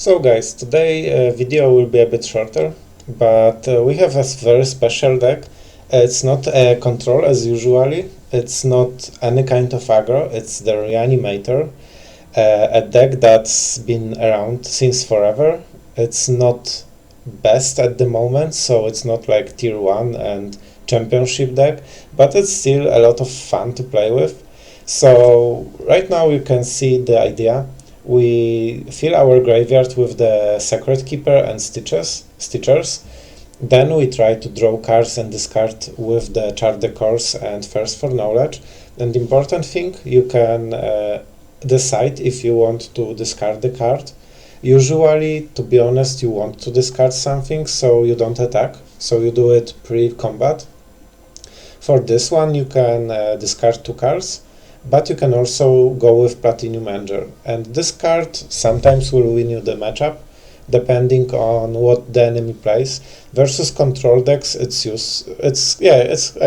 So guys, today video will be a bit shorter, but we have a very special deck. It's not a control as usually, it's not any kind of aggro, it's the Reanimator, a deck that's been around since forever. It's not best at the moment, so it's not like tier 1 and championship deck, but it's still a lot of fun to play with. So right now you can see the idea. We fill our graveyard with the Sacred Keeper and Stitchers. Then we try to draw cards and discard with the Chart the Course and Thirst for Knowledge. And the important thing, you can decide if you want to discard the card. Usually, to be honest, you want to discard something so you don't attack. So you do it pre-combat. For this one, you can discard 2 cards. But you can also go with Platinum Angel, and this card sometimes will win you the matchup, depending on what the enemy plays. Versus control decks, I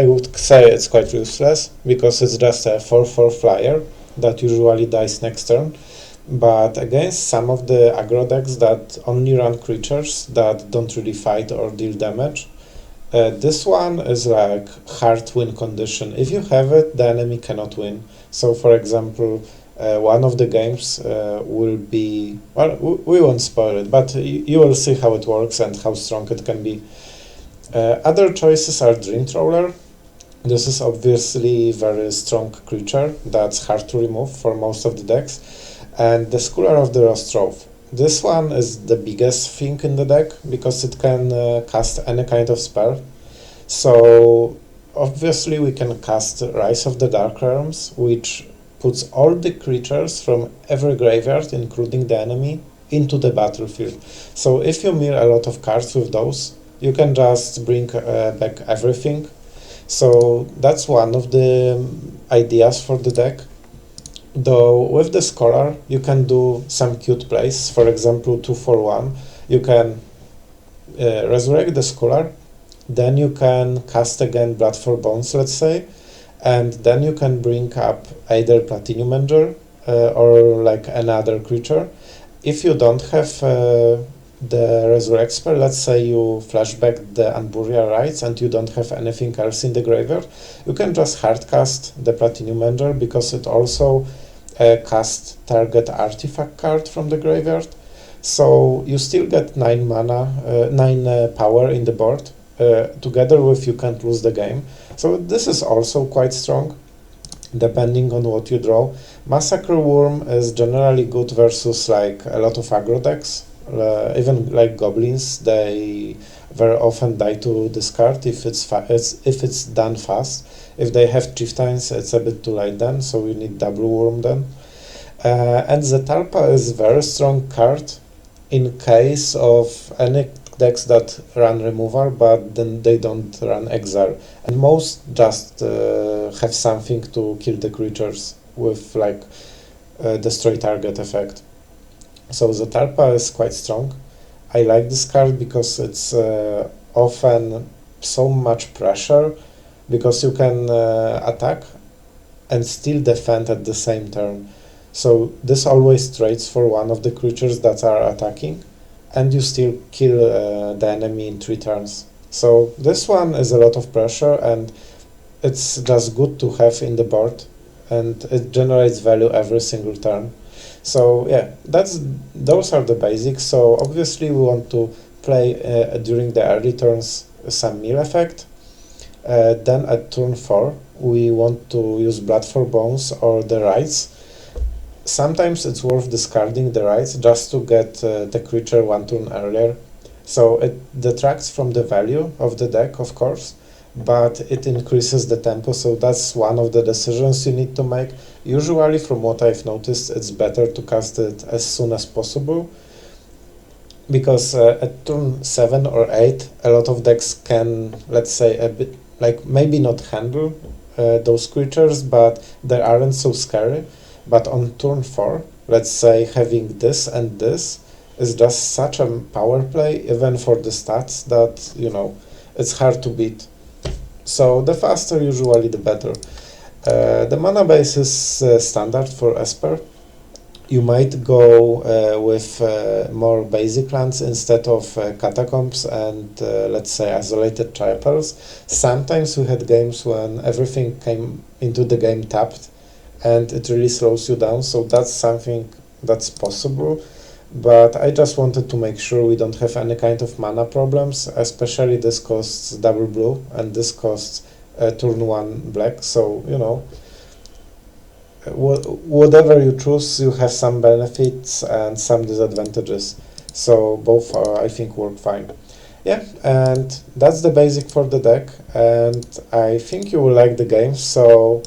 would say it's quite useless, because it's just a 4/4 flyer that usually dies next turn. But against some of the aggro decks that only run creatures that don't really fight or deal damage, this one is like hard win condition. If you have it, the enemy cannot win. So for example, one of the games will be, well, we won't spoil it, but you will see how it works and how strong it can be. Other choices are Dream Trawler. This is obviously very strong creature that's hard to remove for most of the decks. And the Scholar of the Rostroth. This one is the biggest thing in the deck because it can cast any kind of spell. So obviously we can cast Rise of the Dark Realms, which puts all the creatures from every graveyard, including the enemy, into the battlefield. So if you mill a lot of cards with those, you can just bring back everything. So that's one of the ideas for the deck. Though with the Scholar, you can do some cute plays. For example, 2/1. You can resurrect the Scholar, then you can cast again Blood for Bones, let's say, and then you can bring up either Platinum Angel or like another creature. If you don't have the Resurrect spell, let's say you flashback the Unburial Rites and you don't have anything else in the graveyard, you can just hardcast the Platinum Angel because it also casts target artifact card from the graveyard. So you still get 9 mana, 9 power in the board. Together with You Can't Lose the Game. So this is also quite strong, depending on what you draw. Massacre Worm is generally good versus like a lot of aggro decks. Even like goblins, they very often die to discard if it's done fast. If they have chieftains, it's a bit too late then, so you need double worm then. And the Talpa is very strong card in case of any decks that run removal, but then they don't run exile. And most just have something to kill the creatures with like destroy target effect. So the Talpa is quite strong. I like this card because it's often so much pressure, because you can attack and still defend at the same turn. So this always trades for one of the creatures that are attacking, and you still kill the enemy in 3 turns. So this one is a lot of pressure, and it's just good to have in the board, and it generates value every single turn. So yeah, those are the basics. So obviously we want to play during the early turns some mill effect. Then at turn 4 we want to use Blood for Bones or the Rites. Sometimes it's worth discarding the Rites just to get the creature 1 turn earlier. So it detracts from the value of the deck, of course, but it increases the tempo, so that's one of the decisions you need to make. Usually, from what I've noticed, it's better to cast it as soon as possible, because at turn 7 or 8, a lot of decks can, let's say, a bit, like maybe not handle those creatures, but they aren't so scary. But on turn 4, let's say having this and this is just such a power play, even for the stats, that, you know, it's hard to beat. So the faster usually the better. The mana base is standard for ESPER. You might go with more basic lands instead of catacombs and let's say isolated chapels. Sometimes we had games when everything came into the game tapped and it really slows you down, so that's something that's possible. But I just wanted to make sure we don't have any kind of mana problems, especially this costs double blue and this costs turn 1 black, so you know, whatever you choose, you have some benefits and some disadvantages. So both are, I think, work fine. Yeah, and that's the basic for the deck, and I think you will like the game, so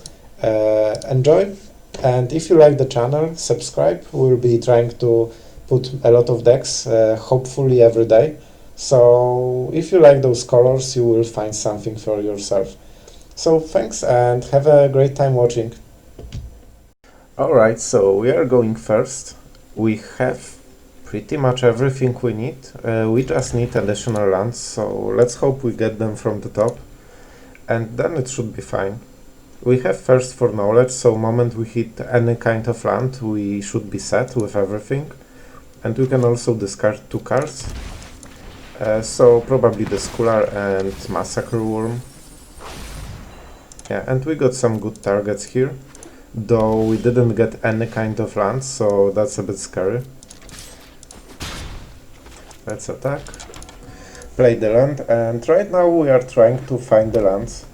enjoy. And if you like the channel, subscribe. We'll be trying to put a lot of decks, hopefully every day. So if you like those colors, you will find something for yourself. So thanks and have a great time watching. Alright, so we are going first. We have pretty much everything we need. We just need additional lands, so let's hope we get them from the top. And then it should be fine. We have first for knowledge, so moment we hit any kind of land, we should be set with everything. And we can also discard 2 cards. So probably the Scholar and Massacre Worm. Yeah, and we got some good targets here. Though we didn't get any kind of lands, so that's a bit scary. Let's attack. Play the land, and right now we are trying to find the lands.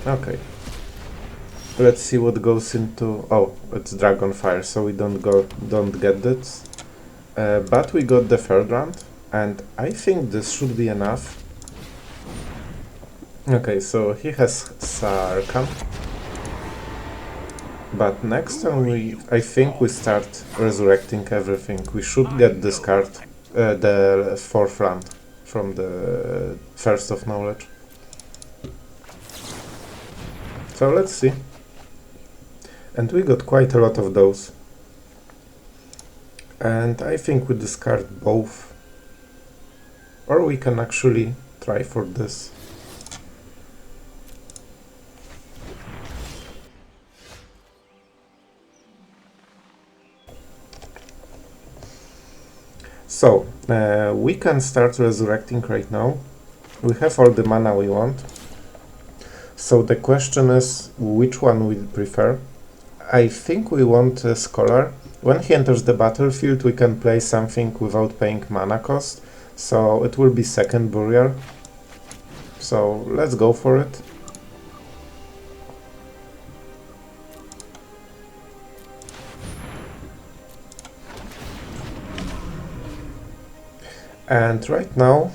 Okay. Let's see what goes into... Oh, it's Dragonfire, so we don't get this. But we got the third land, and I think this should be enough. Okay, so he has Sarkhan. But next turn I think we start resurrecting everything. We should get this card, the 4th land, from the first of knowledge. So let's see. And we got quite a lot of those. And I think we discard both. Or we can actually try for this. So, we can start resurrecting right now. We have all the mana we want. So the question is, which one we prefer? I think we want a Scholar. When he enters the battlefield, we can play something without paying mana cost. So it will be second Burial. So let's go for it. And right now,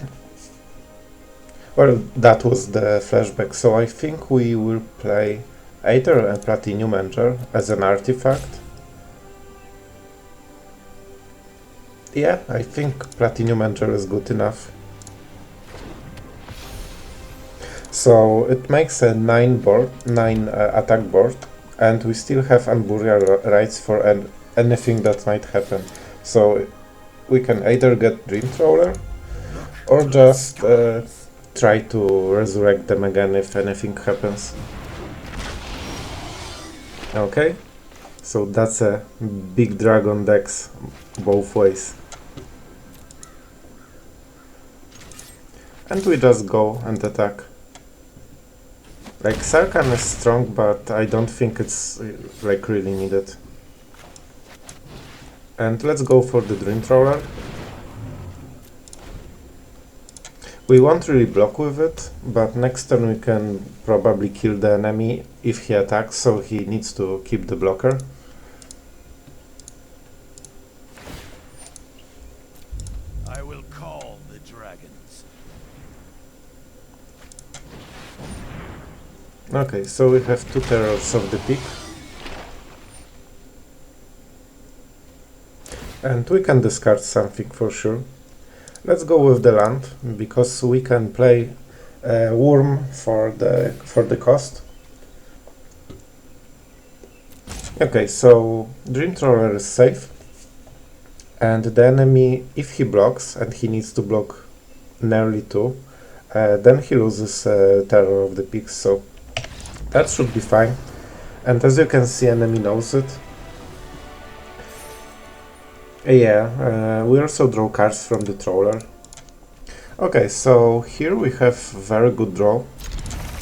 well, that was the flashback, so I think we will play either a Platinum Engine as an artifact. Yeah, I think Platinum Engine is good enough. So it makes a 9 attack board, and we still have Unburial rights for anything that might happen. So we can either get Dream Trawler or just try to resurrect them again if anything happens. Okay, so that's a big dragon decks both ways. And we just go and attack. Like, Sarkhan is strong, but I don't think it's like really needed. And let's go for the Dream Trawler. We won't really block with it, but next turn we can probably kill the enemy if he attacks, so he needs to keep the blocker. I will call the dragons. Okay, so we have 2 Terrors of the Peak. And we can discard something for sure. Let's go with the land, because we can play Worm for the cost. Okay, so Dream Trawler is safe. And the enemy, if he blocks, and he needs to block nearly 2, then he loses Terror of the Peaks, so that should be fine. And as you can see, enemy knows it. Yeah, we also draw cards from the trawler. Okay, so here we have very good draw,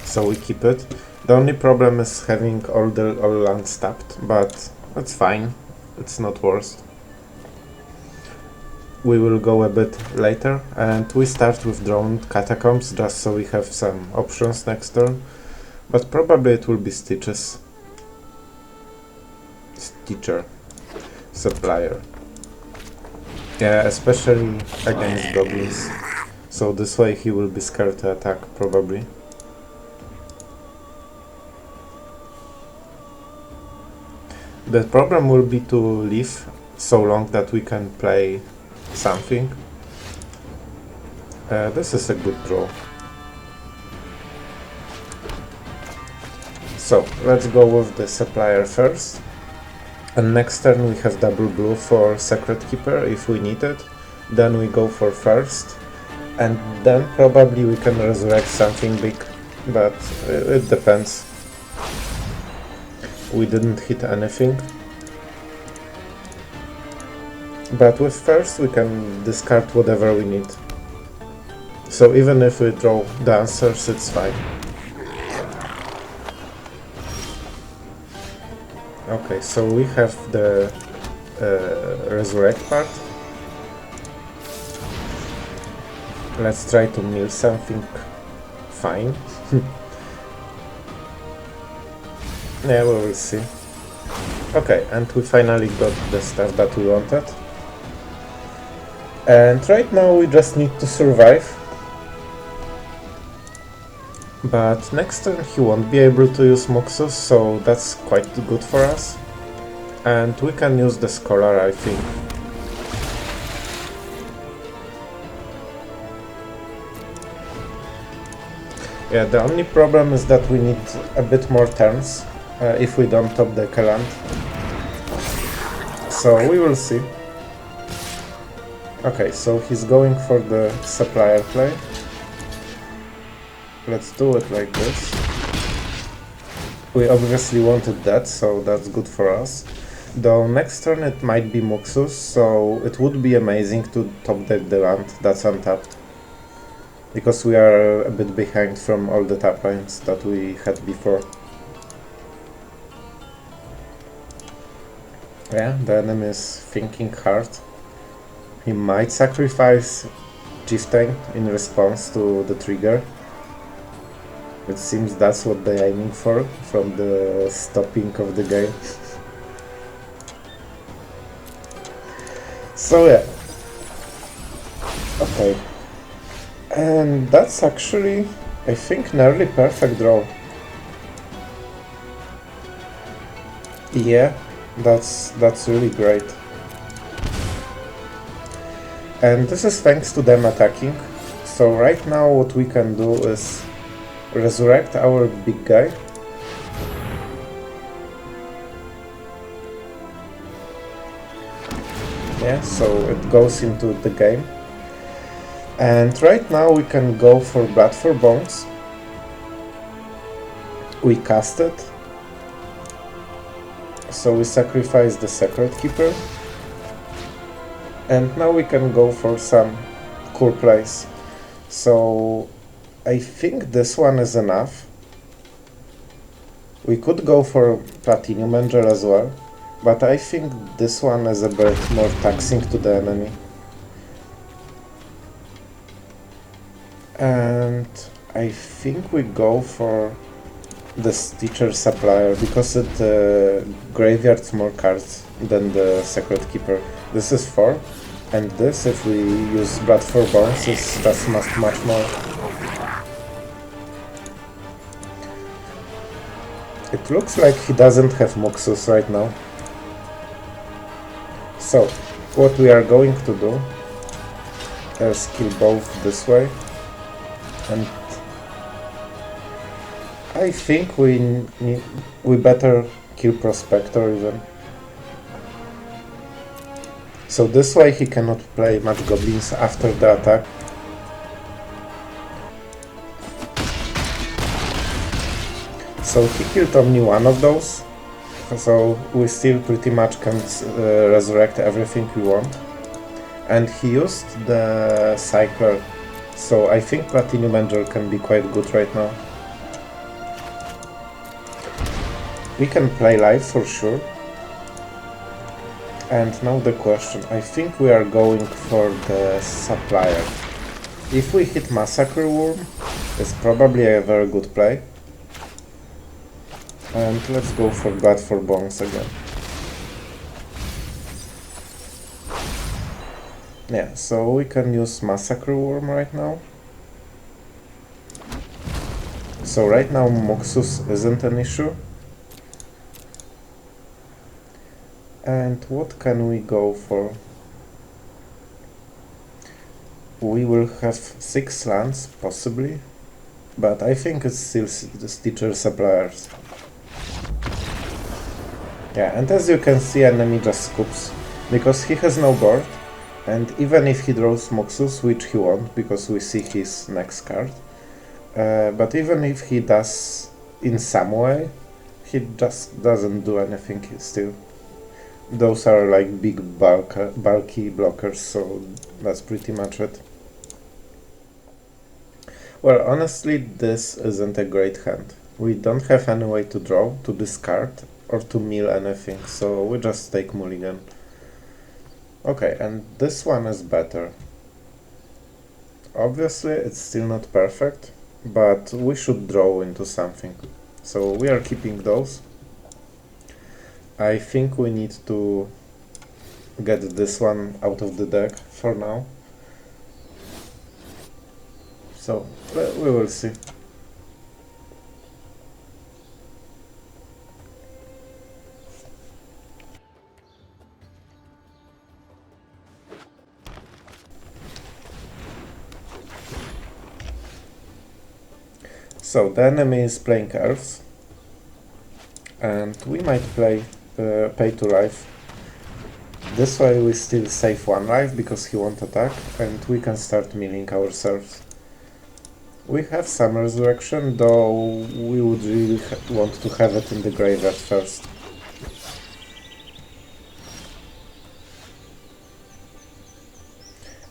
so we keep it. The only problem is having all lands tapped, but that's fine, it's not worse. We will go a bit later, and we start with Droned Catacombs just so we have some options next turn, but probably it will be Stitcher, Supplier. Yeah, especially against goblins. So this way he will be scared to attack, probably. The problem will be to leave so long that we can play something. This is a good draw. So, let's go with the supplier first. And next turn we have double blue for Sacred Keeper if we need it. Then we go for first. And then probably we can resurrect something big, but it depends. We didn't hit anything. But with first we can discard whatever we need. So even if we draw dancers, it's fine. Okay, so we have the resurrect part. Let's try to mill something fine. Yeah, we will see. Okay, and we finally got the stuff that we wanted. And right now we just need to survive. But next turn he won't be able to use Moxus, so that's quite good for us. And we can use the Scholar, I think. Yeah, the only problem is that we need a bit more turns if we don't top the land. So we will see. Okay, so he's going for the supplier play. Let's do it like this. We obviously wanted that, so that's good for us. Though next turn it might be Muxus, so it would be amazing to top deck the land that's untapped. Because we are a bit behind from all the tap lines that we had before. Yeah, the enemy is thinking hard. He might sacrifice Chieftain in response to the trigger. It seems that's what they're aiming for from the stopping of the game. So yeah. Okay. And that's actually, I think, nearly perfect draw. Yeah, that's really great. And this is thanks to them attacking. So right now what we can do is resurrect our big guy. Yeah, so it goes into the game. And right now we can go for Blood for Bones. We cast it. So we sacrifice the Sacred Keeper. And now we can go for some cool plays. So I think this one is enough. We could go for Platinum Angel as well, but I think this one is a bit more taxing to the enemy. And I think we go for the Stitcher Supplier because it graveyards more cards than the Sacred Keeper. This is 4, and this, if we use Blood for Bones, is just much more. It looks like he doesn't have Muxus right now. So, what we are going to do is kill both this way. And I think we better kill Prospector even. So this way he cannot play much goblins after the attack. So he killed only one of those, So we still pretty much can resurrect everything we want. And he used the Cycler, so I think Platinum Angel can be quite good right now. We can play live for sure. And now the question, I think we are going for the Supplier. If we hit Massacre Worm, it's probably a very good play. And let's go for Blood for Bones again. Yeah, so we can use Massacre Worm right now. So right now Moxus isn't an issue. And what can we go for? We will have 6 lands, possibly. But I think it's still the Stitcher Suppliers. Yeah, and as you can see, enemy just scoops. Because he has no board. And even if he draws Moxus, which he won't, because we see his next card. But even if he does in some way, he just doesn't do anything still. Those are like big bulky blockers, so that's pretty much it. Well, honestly, this isn't a great hand. We don't have any way to draw, to discard, or to mill anything, so we just take mulligan. Okay, and this one is better. Obviously, it's still not perfect, but we should draw into something. So we are keeping those. I think we need to get this one out of the deck for now. So we will see. So the enemy is playing elves, and we might play pay to life. This way we still save 1 life because he won't attack, and we can start milling ourselves. We have some resurrection, though we would really want to have it in the graveyard first.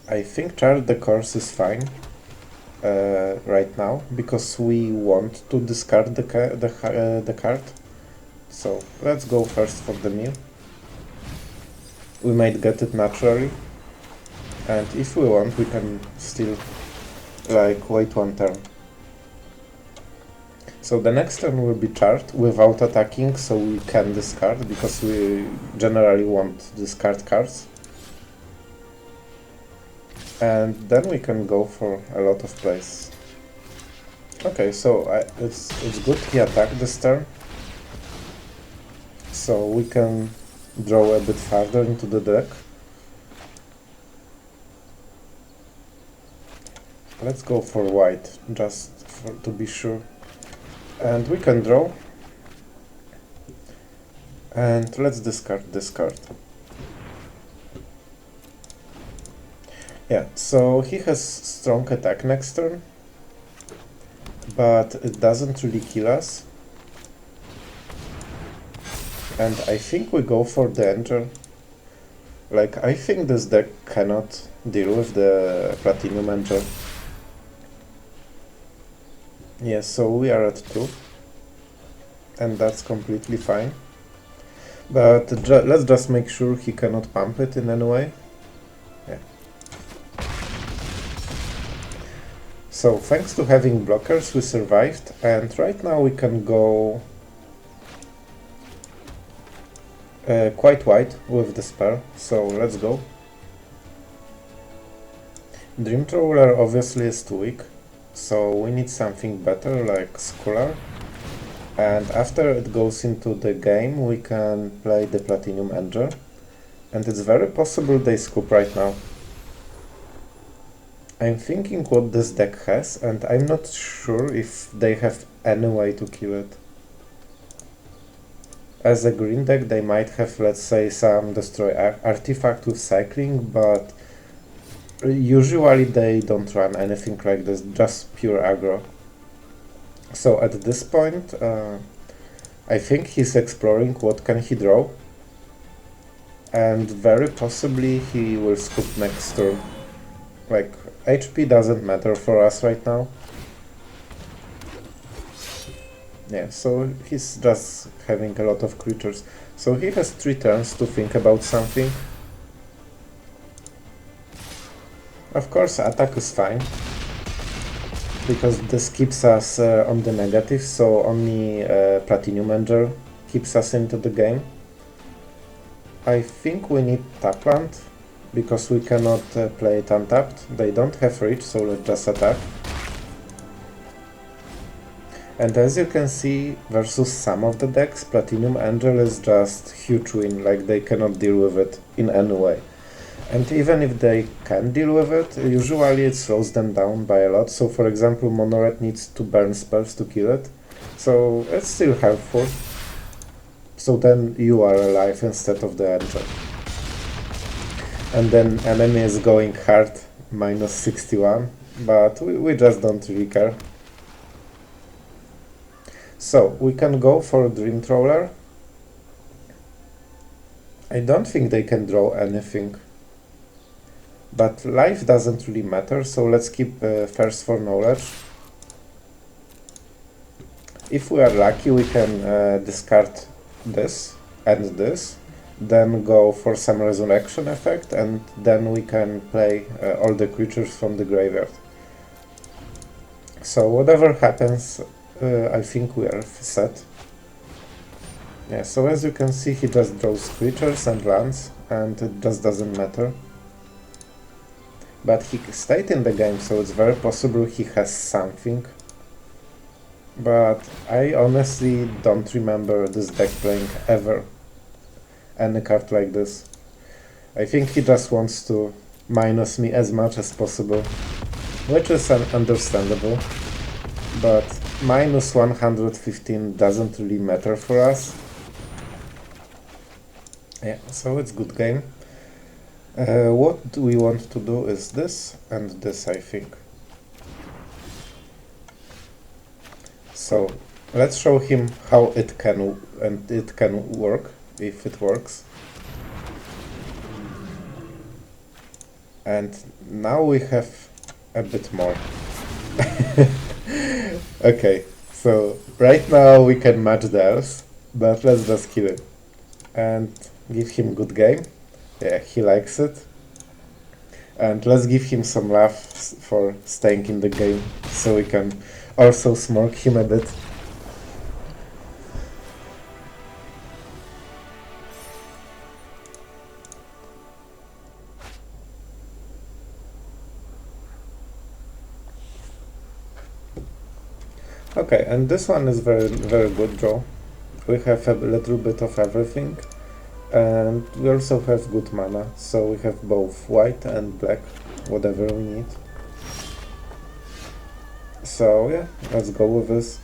I think Chart the Course is fine right now, because we want to discard the card. So let's go first for the mill. We might get it naturally, and if we want, we can still like wait 1 turn. So the next turn will be Chart without attacking, so we can discard, because we generally want to discard cards. And then we can go for a lot of plays. Okay, so it's good he attacked this turn, so we can draw a bit farther into the deck. Let's go for white, just to be sure. And we can draw. And let's discard this card. Yeah, so he has strong attack next turn, but it doesn't really kill us. And I think we go for the Angel. Like, I think this deck cannot deal with the Platinum Angel. Yeah, so we are at 2. And that's completely fine. But let's just make sure he cannot pump it in any way. Yeah. So thanks to having blockers, we survived, and right now we can go quite wide with the spell, so let's go. Dream Trawler obviously is too weak, so we need something better like Scholar. And after it goes into the game, we can play the Platinum Angel, and it's very possible they scoop right now. I'm thinking what this deck has, and I'm not sure if they have any way to kill it. As a green deck, they might have, let's say, some Destroy Artifact with cycling, but usually they don't run anything like this, just pure aggro. So at this point, I think he's exploring what can he draw, and very possibly he will scoop next turn. Like, HP doesn't matter for us right now. Yeah, so he's just having a lot of creatures. So he has 3 turns to think about something. Of course, attack is fine, because this keeps us on the negative, so only Platinum Angel keeps us into the game. I think we need Tapland, because we cannot play it untapped. They don't have reach, so let's just attack. And as you can see, versus some of the decks, Platinum Angel is just huge win, like they cannot deal with it in any way. And even if they can deal with it, usually it slows them down by a lot. So for example, Mono Red needs to burn spells to kill it, so it's still helpful. So then you are alive instead of the Angel. And then enemy is going hard, minus 61, but we just don't really care. So we can go for Dream Trawler. I don't think they can draw anything, but life doesn't really matter, so let's keep Thirst for Knowledge. If we are lucky, we can discard this and this, then go for some resurrection effect, and then we can play all the creatures from the graveyard. So whatever happens, I think we are set. Yeah, so as you can see, he just draws creatures and lands, and it just doesn't matter. But he stayed in the game, so it's very possible he has something. But I honestly don't remember this deck playing ever any card like this. I think he just wants to minus me as much as possible, which is understandable, but minus 115 doesn't really matter for us. Yeah, so it's good game. What we want to do is this and this, I think. So let's show him how it can work, if it works. And now we have a bit more. Okay, so right now we can match the elves, but let's just kill it and give him good game. Yeah, he likes it. And let's give him some love for staying in the game, so we can also smoke him a bit. Okay, and this one is very good draw. We have a little bit of everything, and we also have good mana, so we have both white and black, whatever we need. So yeah, let's go with this.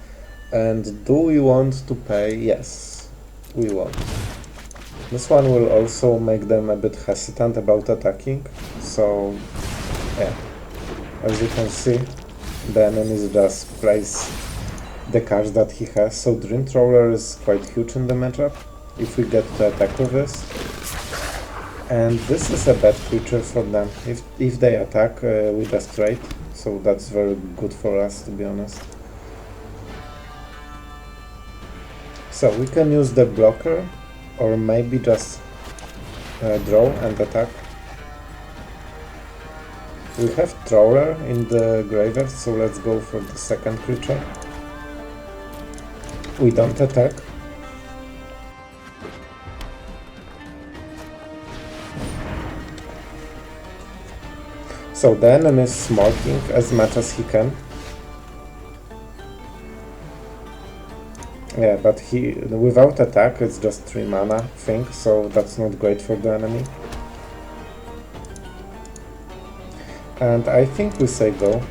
And do we want to pay? Yes, we want. This one will also make them a bit hesitant about attacking, so yeah, as you can see, the enemies just place the cards that he has, so Dream Trawler is quite huge in the matchup if we get to attack with this. And this is a bad creature for them. If they attack, we just trade, so that's very good for us, to be honest. So we can use the blocker, or maybe just draw and attack. We have Trawler in the graveyard, so let's go for the second creature. We don't attack. So the enemy is smoking as much as he can. Yeah, but without attack it's just 3 mana thing, so that's not great for the enemy. And I think we say go.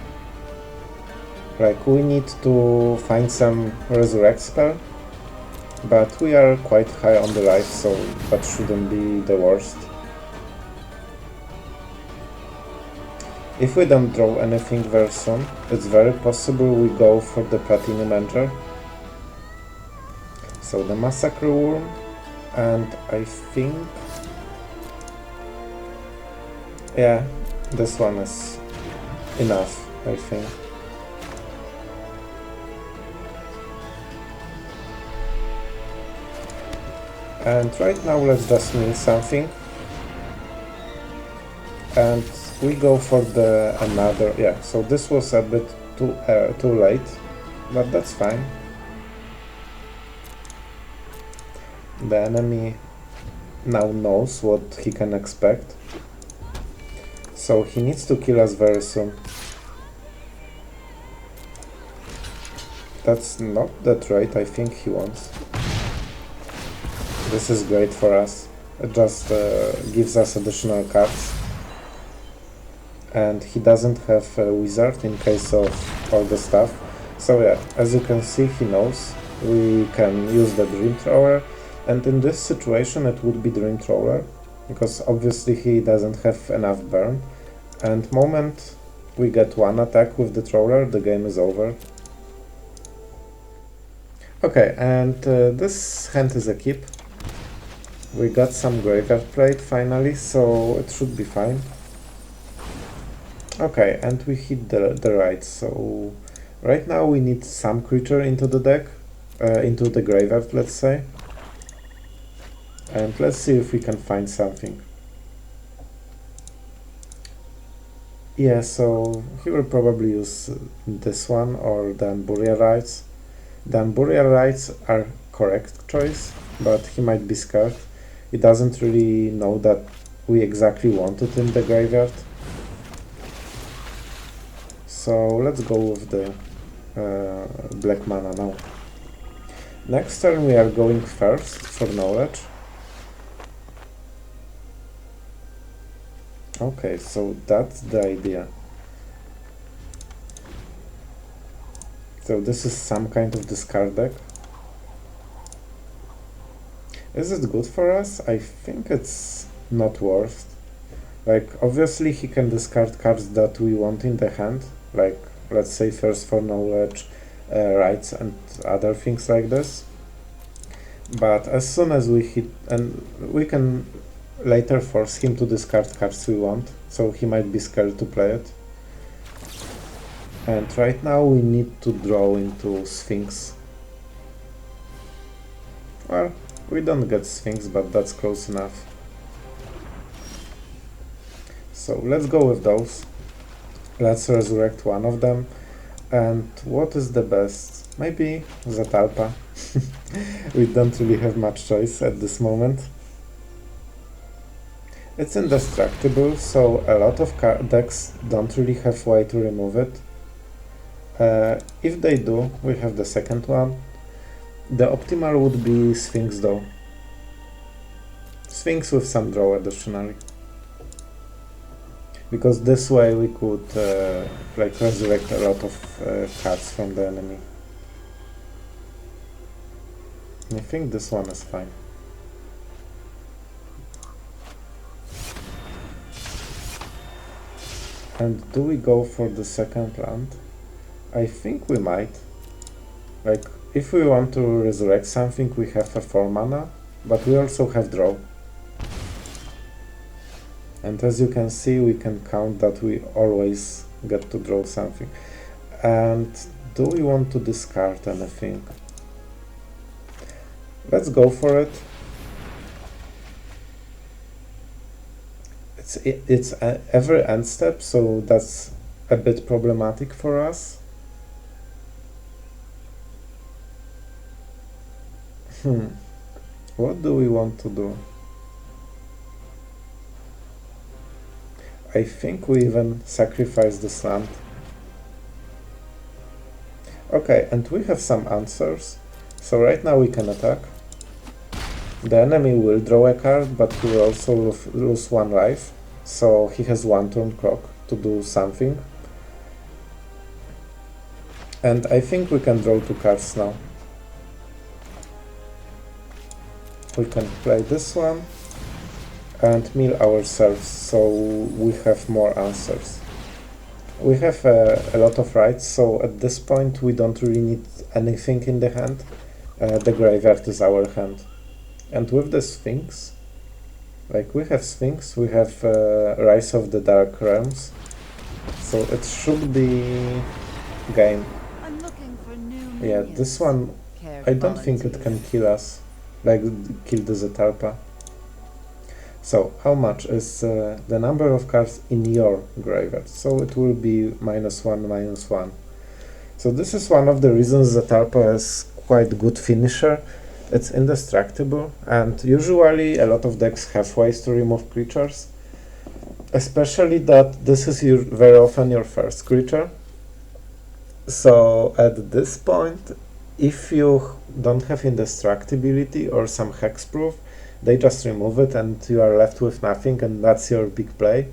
Like, we need to find some resurrect spell, but we are quite high on the life, so that shouldn't be the worst. If we don't draw anything very soon, it's very possible we go for the Platinum Angel. So the Massacre Worm, and I think, yeah, this one is enough, I think. And right now let's just mill something. And we go for the another, yeah, so this was a bit too late, but that's fine. The enemy now knows what he can expect, so he needs to kill us very soon. That's not the trait I think he wants. This is great for us. It just gives us additional cards. And he doesn't have a wizard in case of all the stuff. So yeah, as you can see, he knows we can use the Dream Thrower, and in this situation it would be Dream Thrower, because obviously he doesn't have enough burn, and moment we get one attack with the Thrower, the game is over. Okay, and this hand is a keep. We got some Graveyard Plate finally, so it should be fine. Okay, and we hit the right, so right now we need some creature into the deck, into the graveyard, let's say. And let's see if we can find something. Yeah, so he will probably use this one or the Burial Rites. The Burial Rites are correct choice, but he might be scared. He doesn't really know that we exactly want it in the graveyard. So let's go with the black mana now. Next turn we are going first for knowledge. Okay, so that's the idea. So this is some kind of discard deck. Is it good for us? I think it's not worth. Like, obviously he can discard cards that we want in the hand, like, let's say Thirst for Knowledge, Rights and other things like this. But as soon as we hit, and we can later force him to discard cards we want, so he might be scared to play it. And right now we need to draw into Sphinx. Well, we don't get Sphinx, but that's close enough. So let's go with those. Let's resurrect one of them. And what is the best? Maybe Zatalpa. We don't really have much choice at this moment. It's indestructible, so a lot of decks don't really have way to remove it. If they do, we have the second one. The optimal would be Sphinx though. Sphinx with some draw additionally. Because this way we could like resurrect a lot of cards from the enemy. I think this one is fine. And do we go for the second land? I think we might. Like, if we want to resurrect something, we have a 4 mana, but we also have draw. And as you can see, we can count that we always get to draw something. And do we want to discard anything? Let's go for it. It's every end step, so that's a bit problematic for us. What do we want to do? I think we even sacrifice this land. Okay, and we have some answers. So right now we can attack. The enemy will draw a card, but he will also lose 1 life. So he has 1 turn clock to do something. And I think we can draw 2 cards now. We can play this one and mill ourselves, so we have more answers. We have a lot of rights, so at this point we don't really need anything in the hand. the graveyard is our hand. And with the Sphinx, like we have Sphinx, we have Rise of the Dark Realms, so it should be game. I'm looking for new Yeah, minions. this one, Care I to don't think it can volunteer? kill us, like kill the Zetalpa. So, how much is the number of cards in your graveyard? So it will be -1, -1. So this is one of the reasons that Zetalpa is quite good finisher. It's indestructible, and usually a lot of decks have ways to remove creatures. Especially that this is very often your first creature. So at this point, if you don't have indestructibility or some hexproof, they just remove it and you are left with nothing, and that's your big play.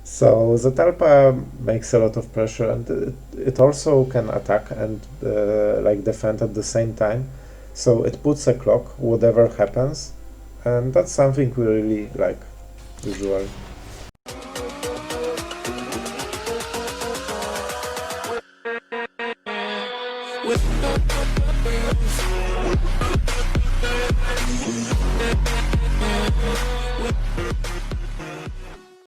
So Zetalpa makes a lot of pressure, and it also can attack and like defend at the same time. So it puts a clock, whatever happens, and that's something we really like, usually.